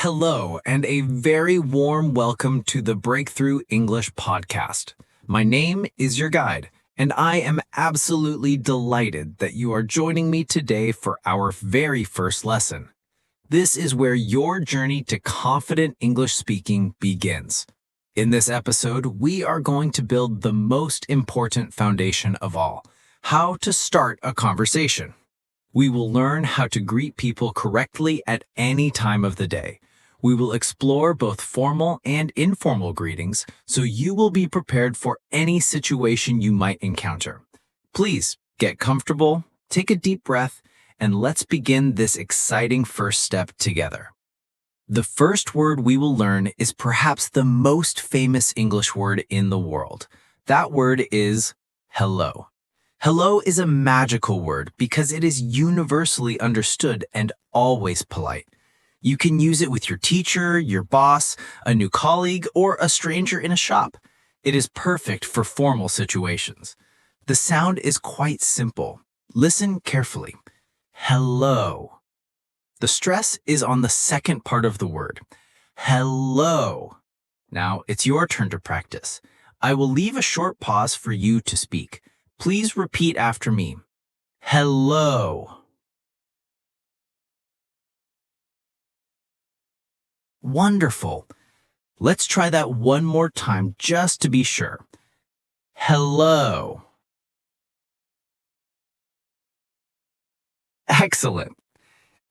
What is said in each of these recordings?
Hello, and a very warm welcome to the Breakthrough English podcast. My name is your guide, and I am absolutely delighted that you are joining me today for our very first lesson. This is where your journey to confident English speaking begins. In this episode, we are going to build the most important foundation of all, how to start a conversation. We will learn how to greet people correctly at any time of the day. We will explore both formal and informal greetings, so you will be prepared for any situation you might encounter. Please get comfortable, take a deep breath, and let's begin this exciting first step together. The first word we will learn is perhaps the most famous English word in the world. That word is hello. Hello is a magical word because it is universally understood and always polite. You can use it with your teacher, your boss, a new colleague, or a stranger in a shop. It is perfect for formal situations. The sound is quite simple. Listen carefully. Hello. The stress is on the second part of the word. Hello. Now it's your turn to practice. I will leave a short pause for you to speak. Please repeat after me. Hello. Wonderful. Let's try that one more time just to be sure. Hello. Excellent.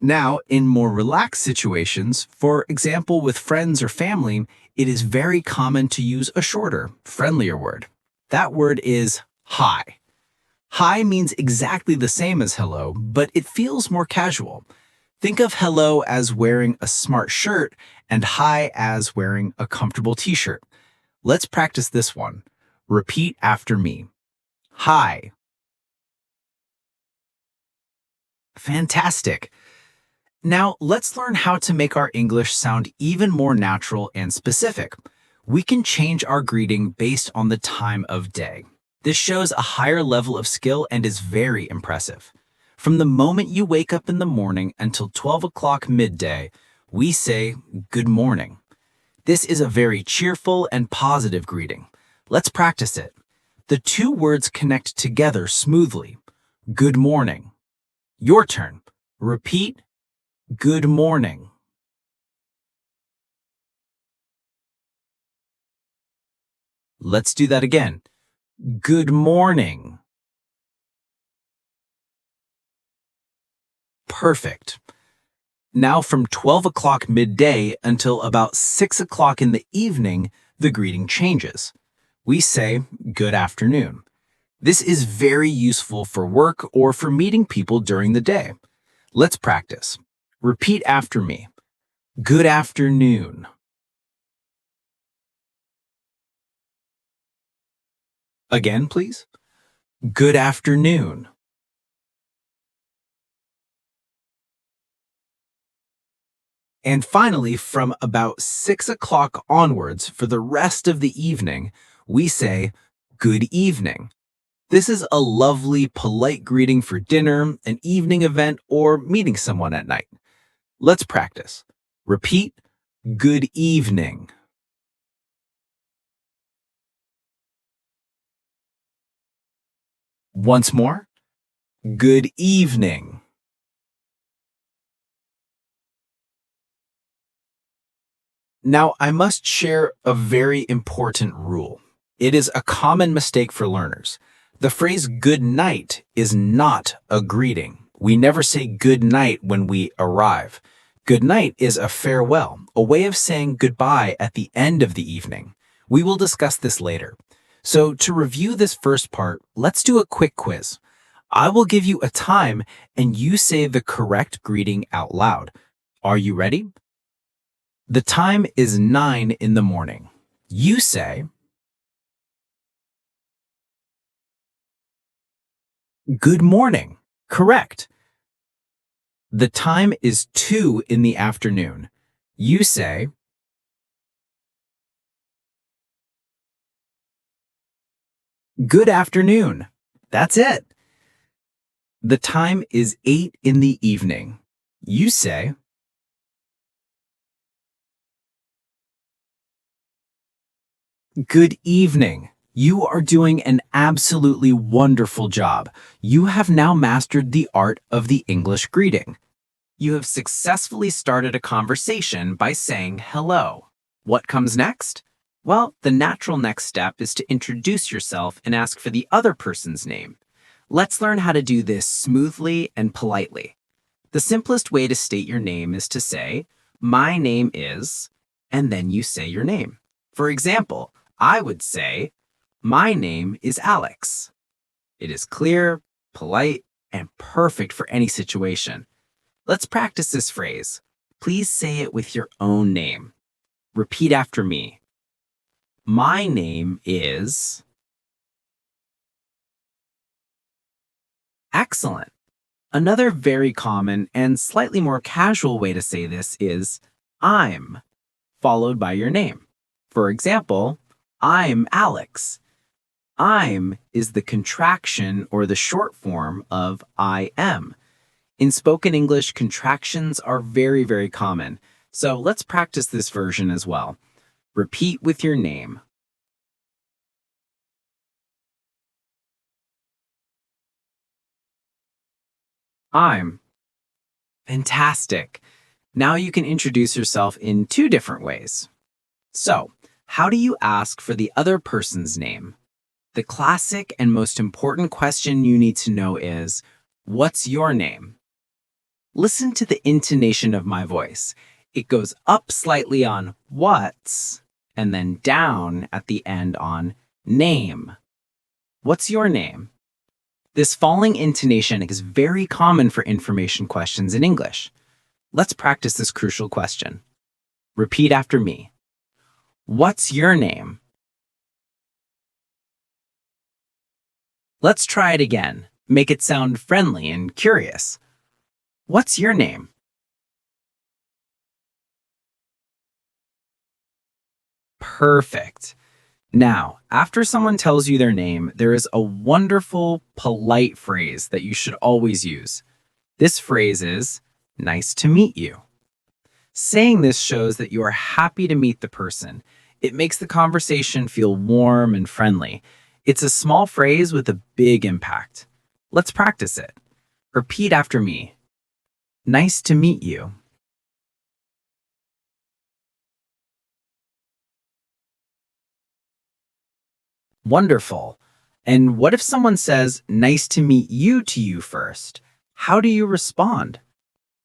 Now, in more relaxed situations, for example with friends or family, it is very common to use a shorter, friendlier word. That word is hi. Hi means exactly the same as hello, but it feels more casual. Think of hello as wearing a smart shirt and hi as wearing a comfortable t-shirt. Let's practice this one. Repeat after me. Hi. Fantastic. Now let's learn how to make our English sound even more natural and specific. We can change our greeting based on the time of day. This shows a higher level of skill and is very impressive. From the moment you wake up in the morning until 12 o'clock midday, we say good morning. This is a very cheerful and positive greeting. Let's practice it. The two words connect together smoothly. Good morning. Your turn. Repeat. Good morning. Let's do that again. Good morning. Perfect. Now from 12 o'clock midday until about 6 o'clock in the evening, the greeting changes. We say good afternoon. This is very useful for work or for meeting people during the day. Let's practice. Repeat after me. Good afternoon. Again, please. Good afternoon. And finally, from about 6 o'clock onwards for the rest of the evening, we say good evening. This is a lovely, polite greeting for dinner, an evening event, or meeting someone at night. Let's practice. Repeat, good evening. Once more, good evening. Now, I must share a very important rule. It is a common mistake for learners. The phrase good night is not a greeting. We never say good night when we arrive. Good night is a farewell, a way of saying goodbye at the end of the evening. We will discuss this later. So to review this first part, let's do a quick quiz. I will give you a time and you say the correct greeting out loud. Are you ready? The time is 9 in the morning. You say, good morning. Correct. The time is 2 in the afternoon. You say, good afternoon. That's it. The time is 8 in the evening. You say, Good evening. You are doing an absolutely wonderful job. You have now mastered the art of the English greeting. You have successfully started a conversation by saying hello. What comes next? Well, the natural next step is to introduce yourself and ask for the other person's name. Let's learn how to do this smoothly and politely. The simplest way to state your name is to say, "My name is," and then you say your name. For example, I would say, "My name is Alex." It is clear, polite, and perfect for any situation. Let's practice this phrase. Please say it with your own name. Repeat after me. My name is... Excellent. Another very common and slightly more casual way to say this is I'm, followed by your name. For example, I'm Alex. I'm is the contraction or the short form of I am. In spoken English, contractions are very common. So let's practice this version as well. Repeat with your name. I'm. Fantastic. Now you can introduce yourself in two different ways. So, how do you ask for the other person's name? The classic and most important question you need to know is, what's your name? Listen to the intonation of my voice. It goes up slightly on what's, and then down at the end on name. What's your name? This falling intonation is very common for information questions in English. Let's practice this crucial question. Repeat after me. What's your name? Let's try it again. Make it sound friendly and curious. What's your name? Perfect. Now, after someone tells you their name, there is a wonderful, polite phrase that you should always use. This phrase is, "Nice to meet you." Saying this shows that you are happy to meet the person. It makes the conversation feel warm and friendly. It's a small phrase with a big impact. Let's practice it. Repeat after me. Nice to meet you. Wonderful. And what if someone says, "Nice to meet you" to you first? How do you respond?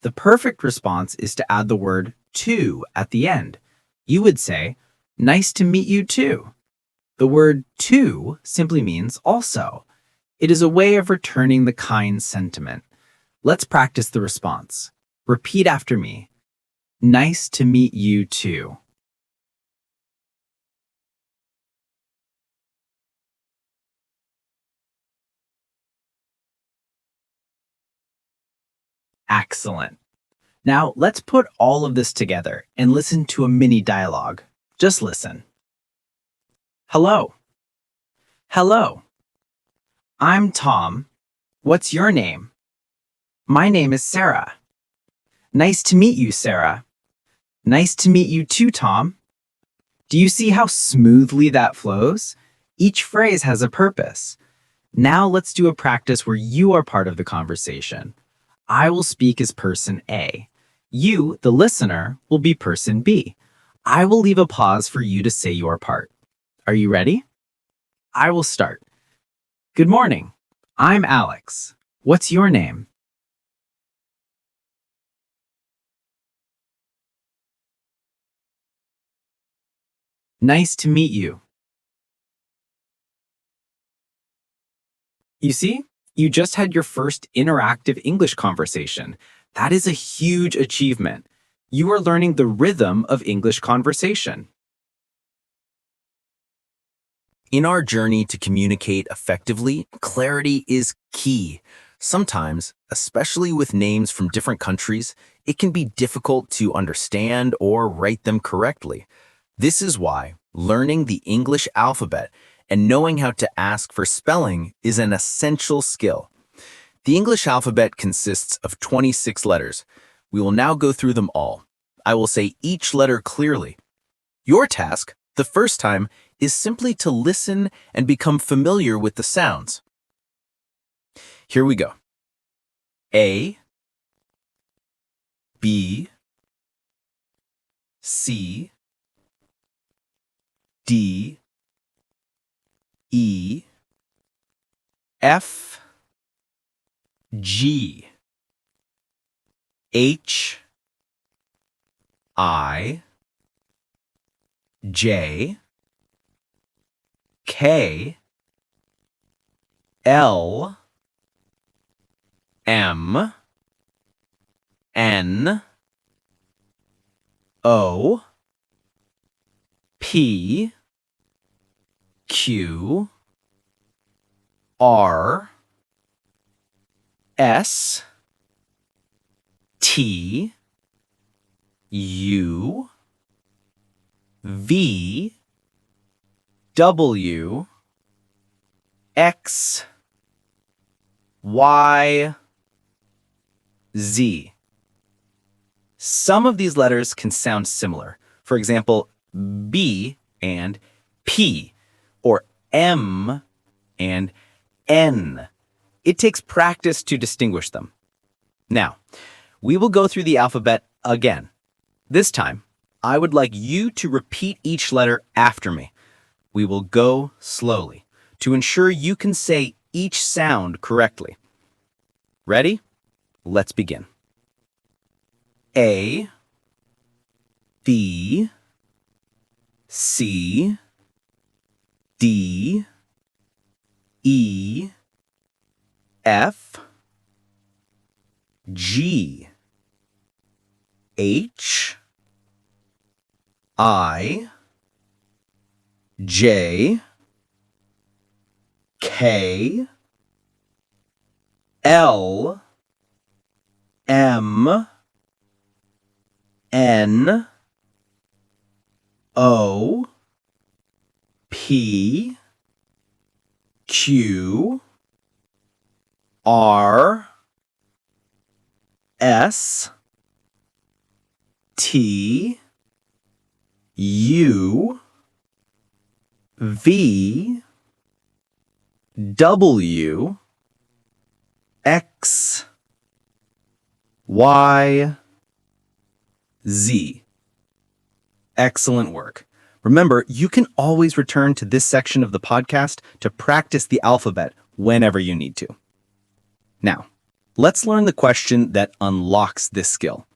The perfect response is to add the word to at the end. You would say, "Nice to meet you too." The word to simply means also. It is a way of returning the kind sentiment. Let's practice the response. Repeat after me. Nice to meet you too. Excellent. Now let's put all of this together and listen to a mini dialogue. Just listen. Hello. Hello. I'm Tom. What's your name? My name is Sarah. Nice to meet you, Sarah. Nice to meet you too, Tom. Do you see how smoothly that flows? Each phrase has a purpose. Now let's do a practice where you are part of the conversation. I will speak as person A. You, the listener, will be person B. I will leave a pause for you to say your part. Are you ready? I will start. Good morning. I'm Alex. What's your name? Nice to meet you. You see, you just had your first interactive English conversation. That is a huge achievement. You are learning the rhythm of English conversation. In our journey to communicate effectively, clarity is key. Sometimes, especially with names from different countries, it can be difficult to understand or write them correctly. This is why learning the English alphabet and knowing how to ask for spelling is an essential skill. The English alphabet consists of 26 letters. We will now go through them all. I will say each letter clearly. Your task, the first time, is simply to listen and become familiar with the sounds. Here we go. A, B, C, D, E, F, G, H, I, J, K, L, M, N, O, P, Q, R, S, T, U, V, W, X, Y, Z. Some of these letters can sound similar. For example, B and P, or M and N. It takes practice to distinguish them. Now, we will go through the alphabet again. This time, I would like you to repeat each letter after me. We will go slowly to ensure you can say each sound correctly. Ready? Let's begin. A, B, C, D, E, F, G, H, I, J, K, L, M, N, O, P, Q, R, S, T, U, V, W, X, Y, Z. Excellent work. Remember, you can always return to this section of the podcast to practice the alphabet whenever you need to. Now, let's learn the question that unlocks this skill.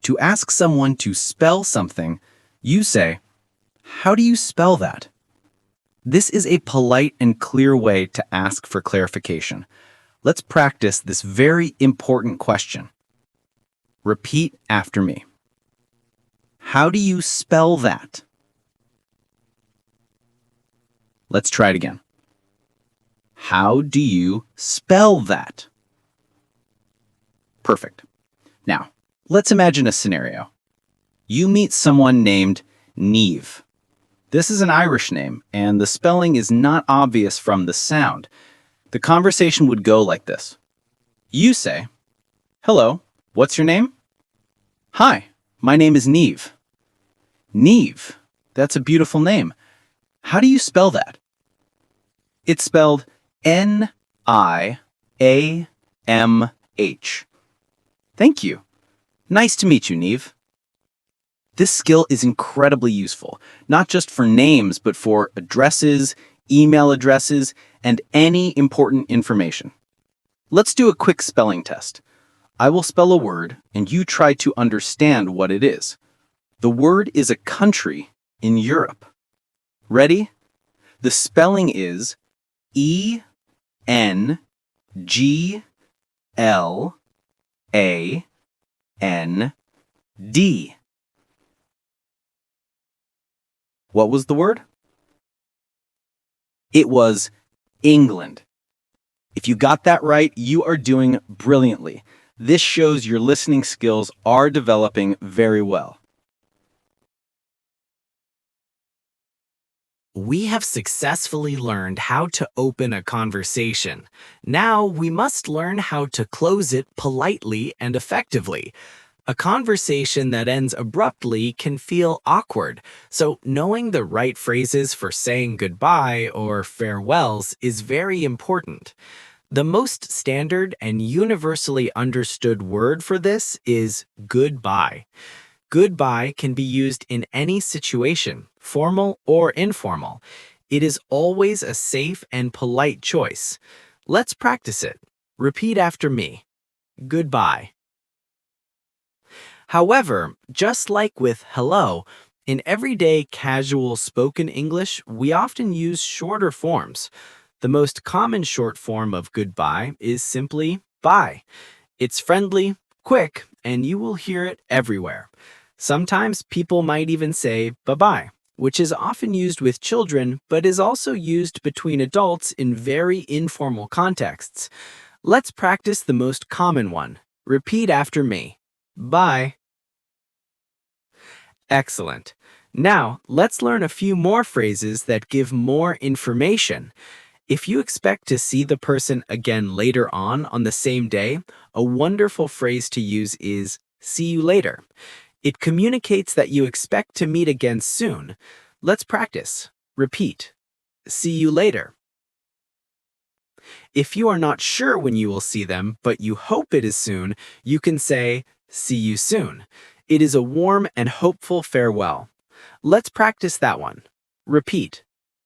To ask someone to spell something, you say, "How do you spell that?" This is a polite and clear way to ask for clarification. Let's practice this very important question. Repeat after me. How do you spell that? Let's try it again. How do you spell that? Perfect. Now, let's imagine a scenario. You meet someone named Niamh. This is an Irish name, and the spelling is not obvious from the sound. The conversation would go like this. You say, "Hello, what's your name?" "Hi, my name is Niamh." Niamh, that's a beautiful name. How do you spell that? It's spelled N-I-A-M-H. Thank you. Nice to meet you, Niamh. This skill is incredibly useful, not just for names, but for addresses, email addresses, and any important information. Let's do a quick spelling test. I will spell a word, and you try to understand what it is. The word is a country in Europe. Ready? The spelling is E-N-G-L-A-N-D. What was the word? It was England. If you got that right, you are doing brilliantly. This shows your listening skills are developing very well. We have successfully learned how to open a conversation. Now we must learn how to close it politely and effectively. A conversation that ends abruptly can feel awkward, so knowing the right phrases for saying goodbye or farewells is very important. The most standard and universally understood word for this is goodbye. Goodbye can be used in any situation, formal or informal. It is always a safe and polite choice. Let's practice it. Repeat after me. Goodbye. However, just like with hello, in everyday casual spoken English, we often use shorter forms. The most common short form of goodbye is simply bye. It's friendly, quick, and you will hear it everywhere. Sometimes people might even say bye-bye, which is often used with children but is also used between adults in very informal contexts. Let's practice the most common one. Repeat after me. Bye. Excellent. Now, let's learn a few more phrases that give more information. If you expect to see the person again later on the same day, a wonderful phrase to use is see you later. It communicates that you expect to meet again soon. Let's practice. Repeat. See you later. If you are not sure when you will see them, but you hope it is soon, you can say, see you soon. It is a warm and hopeful farewell. Let's practice that one. Repeat.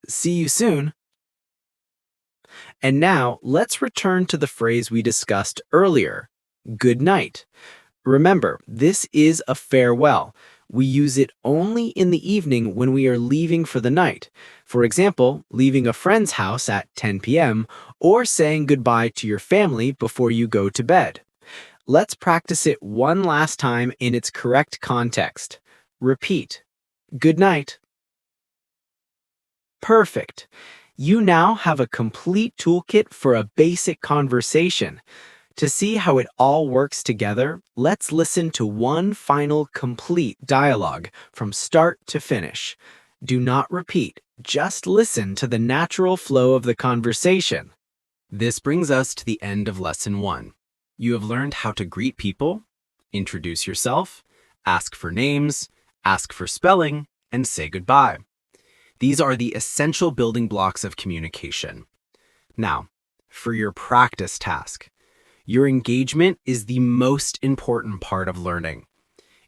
See you soon. And now, let's return to the phrase we discussed earlier. Good night. Remember, this is a farewell. We use it only in the evening when we are leaving for the night. For example, leaving a friend's house at 10 p.m. or saying goodbye to your family before you go to bed. Let's practice it one last time in its correct context. Repeat. Good night. Perfect. You now have a complete toolkit for a basic conversation. To see how it all works together, let's listen to one final complete dialogue from start to finish. Do not repeat, just listen to the natural flow of the conversation. This brings us to the end of Lesson 1. You have learned how to greet people, introduce yourself, ask for names, ask for spelling, and say goodbye. These are the essential building blocks of communication. Now, for your practice task. Your engagement is the most important part of learning.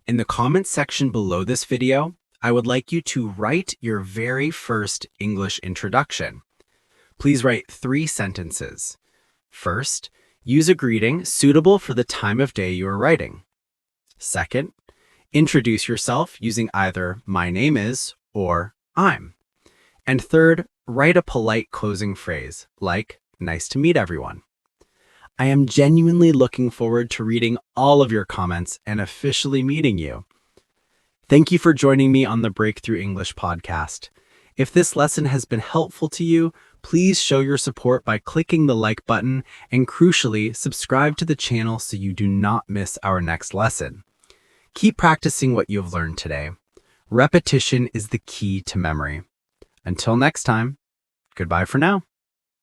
In the comments section below this video, I would like you to write your very first English introduction. Please write 3 sentences. First, use a greeting suitable for the time of day you are writing. Second, introduce yourself using either my name is or I'm. And third, write a polite closing phrase like nice to meet everyone. I am genuinely looking forward to reading all of your comments and officially meeting you. Thank you for joining me on the Breakthrough English podcast. If this lesson has been helpful to you, please show your support by clicking the like button and crucially, subscribe to the channel so you do not miss our next lesson. Keep practicing what you have learned today. Repetition is the key to memory. Until next time, goodbye for now.